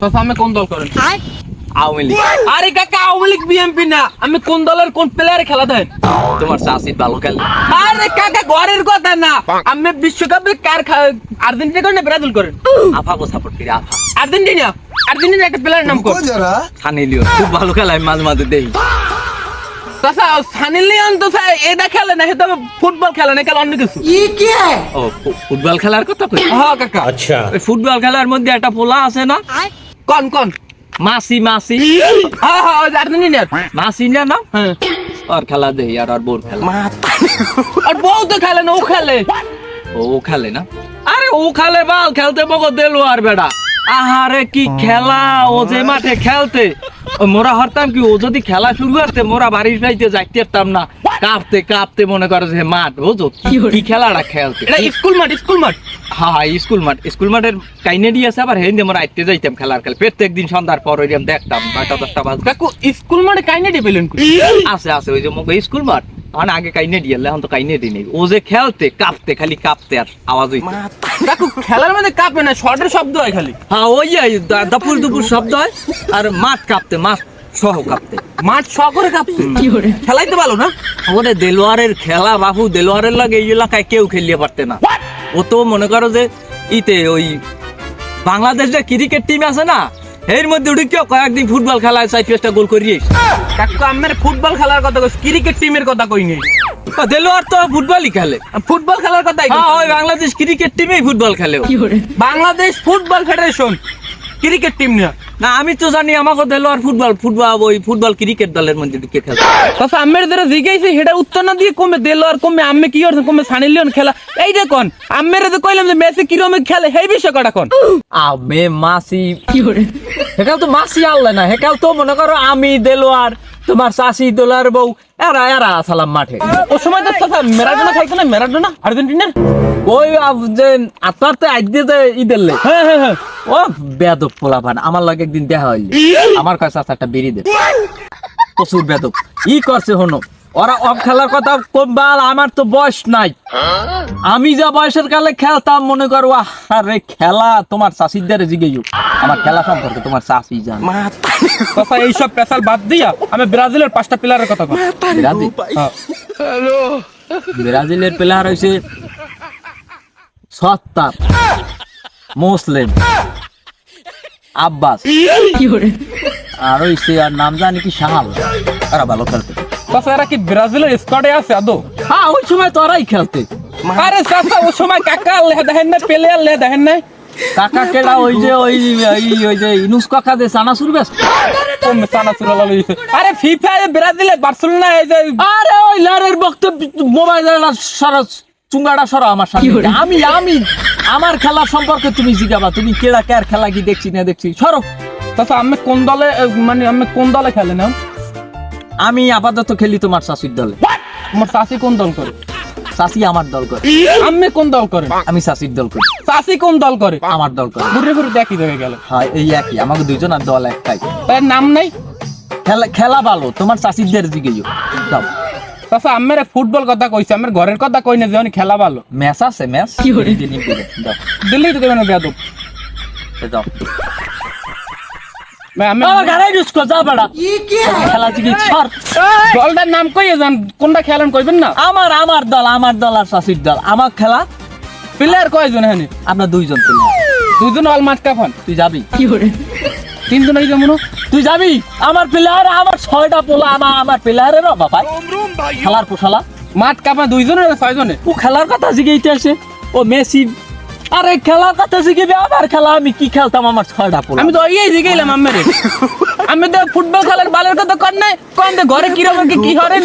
তো আমি কোন দল করেন? আওয়ামী লীগ। আরে কাকা, আওয়ামী লীগ বিএনপি না, আমি কোন দলের কোন প্লেয়ারে খেলা দেন? তোমার চাষি ভালো খেলে। আরে কাকা, ঘরের কথা না, আমি বিশ্বকাপে আর্জেন্টিনা করেন না ব্রাজিল করেন? আফাকে সাপোর্ট করি। আফা আর্জেন্টিনা। আর্জেন্টিনা একটা প্লেয়ারের নাম কোন? সানি লিওন খুব ভালো খেলে, আমি মাঝে মাঝে দেখি। চাচা সানি লিওন তো এটা খেলে না, সেটা ফুটবল খেলে না, খেলে অন্য কিছু। ও ফুটবল খেলার কথা কই? হ্যাঁ কাকা। ওই ফুটবল খেলার মধ্যে একটা পোলা আছে না, কোন কোন? মাসি মাসি। হ্যাঁ হ্যাঁ, ওই আর্জেন্টিনার। মাসি না না, হ্যাঁ। আর খেলা দেখি আর বোর খেলা। আর বউ তো খেলে না, ও খেলে। ও খেলে না? আরে ও খেলে বাল, খেলতে বকো দেলো আর বেড়া। আহারে কি খেলা, ও যে মাঠে খেলতে মোরা হরতাম কি, ও যদি খেলা শুরু করতে মোরা বাড়ির যাইতে পারতাম না, কাঁপতে কাঁপতে মনে করে যে মাঠ বুঝো কি খেলাটা খেলতে। এটা স্কুল মাঠ, স্কুল মাঠ। হ্যাঁ হ্যাঁ স্কুল মাঠ, স্কুল মাঠের কাইনেডি আছে, আবার হেন্দে মোরা আইতে যাইতাম খেলার খেলে, প্রত্যেক দিন সন্ধ্যার পর ওইরকম দেখতাম 9টা-10টা বাজে। কাকু স্কুল মাঠে কাইনেডি পেলেন? আছে আছে ওই যে মুখ স্কুল মাঠ, মানে আগে কাইনেডি এলে এখন তো কাইনেডি নেই। ও যে খেলতে কাঁপতে, খালি কাঁপতে আর আওয়াজ হইতো। কাকু খেলার মধ্যে কাঁপে না, শর্টের শব্দ হয় খালি। হ্যাঁ ওই দুপুর দুপুর শব্দ হয়, আর মাঠ কাঁপতে, মাঠ সহ কাঁপতে। মাঠ ছ করে কাঁপতে, খেলাই তো ভালো না। ওরে দেলোয়ারের খেলা বাবু, দেলোয়ারের লাগে এই এলাকায় কেউ খেলিয়ে পারতে না। ও তো মনে করো যে ইতে ওই বাংলাদেশের ক্রিকেট টিম আছে না, এর মধ্যে উঠে কেউ কয়েকদিন ফুটবল খেলায় 4-5টা গোল করিয়ে। কাকু আমার ফুটবল খেলার কথা কই, ক্রিকেট টিমের কথা কই নেই। দেলোয়ার তো ফুটবলই খেলে। ফুটবল খেলার কথাই কই। হ্যাঁ ওই বাংলাদেশ ক্রিকেট টিমেই ফুটবল খেলে ও। Bangladesh football federation, cricket team না। না আমি তো জানি আমাকে দেলোয়ার ওই ফুটবল ক্রিকেট দলের মধ্যে ঢুকে খেলে। আচ্ছা আমের যারা জিজ্ঞাসা সেটা উত্তর না দিয়ে কমে দিল, আর কমে আমি কি করছেন, কমে সানি লিওন খেলা এইটা কোন? আমের যে কইলাম যে মেসি কিরকম খেলে সেই বিষয় কটা কোন? আমি মাসি হেকাল তো মাসি আনলে না, হেকাল তো মনে করো আমি দেলোয়ার, তোমার চাষি দোলার বউ, এরা এরা সালাম মাঠে। ও সময় তো চাচা ম্যারাডোনা খেলতো না, ম্যারাডোনা আর্জেন্টিনার। ওই যে আপনার তো আইডিয়া যে ঈদেরলে। হ্যাঁ হ্যাঁ হ্যাঁ। ও বেদব পোলাপান, আমার লাগে একদিন দেখা হইল, আমার কাছে একটা বেরিয়ে দে, প্রচুর বেদব ই করছে হনো। ওরা অফ খেলার কথা কমবাল, আমার তো বয়স নাই। আমি যা বয়সের কালে খেলতাম মনে করো, আরে খেলা তোমার চাষিদের জিগেইও, আমার খেলা সম্পর্কে তোমার চাষি জান। চাচা এইসব পেশাল বাদ দিয়া আমি ব্রাজিলের 5টা প্লেয়ারের কথা কই। ব্রাজিল, ব্রাজিলের প্লেয়ার হইছে সত্তার, মুসলিম, আব্বাস, আর হইছে আর নাম জানি কি সাহাল, এরা ভালো খেলতে। চাচা এরা কি ব্রাজিলের স্কোয়াডে আছে আদৌ? হ্যাঁ ওই সময় তো ওরাই খেলতে। আরে চাচা ওই সময় কাকা লেখা দেখেন না, প্লেয়ার লেখা দেখেন না। কাকা কেডা? ওই যে ওই যে ইনুস কাকা যে চানাচুর ব্যস্ত। কমে চানাচুর লইছে। আরে ফিফা ব্রাজিলে বার্সেলোনা এই যে। আরে ওই লারের বক্তব্য মোবাইলটা সরা, চুঙ্গাটা সরা আমার সামনে। আমি আমার খেলা সম্পর্কে তুমি জিজ্ঞাবা, তুমি কেডা কার খেলা কি দেখছি না দেখছি সরো। চাচা আমি কোন দলে, মানে আমি কোন দলে খেলে না? আমি আপাতত খেলি তোমার শাশুর দলে। আমার চাচি কোন দল করে? চাচি আমার দল করে। আমি কোন দল করে? আমি শাশুর দল করি। চাচি কোন দল করে? আমার দল করে। ঘুরে ঘুরে দেখি দেখে গেল। হ্যাঁ এই একই, আমাকে দুইজন আর দল একটাই। তার নাম নাই? খেলা ভালো, তোমার চাষিদের জিগেইও দাও। চাচা আমার ফুটবল কথা কইছে, আমার ঘরের কথা কই না, যে খেলা ভালো। ম্যাচ আছে, ম্যাচ দাও। দিল্লি তো দেবে না বেয়াদব। দাও আমি আমার গাড়ি ইউজ কর, যা বেড়া খেলা জিগে সর। দলটার নাম কইয়ে যান, কোনটা খেলেন কইবেন না? আমার দল আর শাশুর দল। আমার খেলা প্লেয়ার কয়জন এখানে? আমরা দুইজন প্লেয়ার। দুজন অল মাঠ কাফান। তুই যাবি? 3জন এই যেমন। তুই যাবি? আমার প্লেয়ার, আমার 6টা পোলা, আমার প্লেয়ারের বাবা খেলার পোশালা। মাঠ কাফা 2জনের 6জনে। ও খেলার কথা জিগেইতে আসে, ও মেসি। আরে খেলার কথা জিগেবে, আমার খেলা আমি কি খেলতাম, আমার 6টা পোলা। আমি তো এই জিগাইলাম আমেরে। আমি তো ফুটবল খেলার বালের কথা কর নাই, কোন ঘরে কিরকম কি হরেন।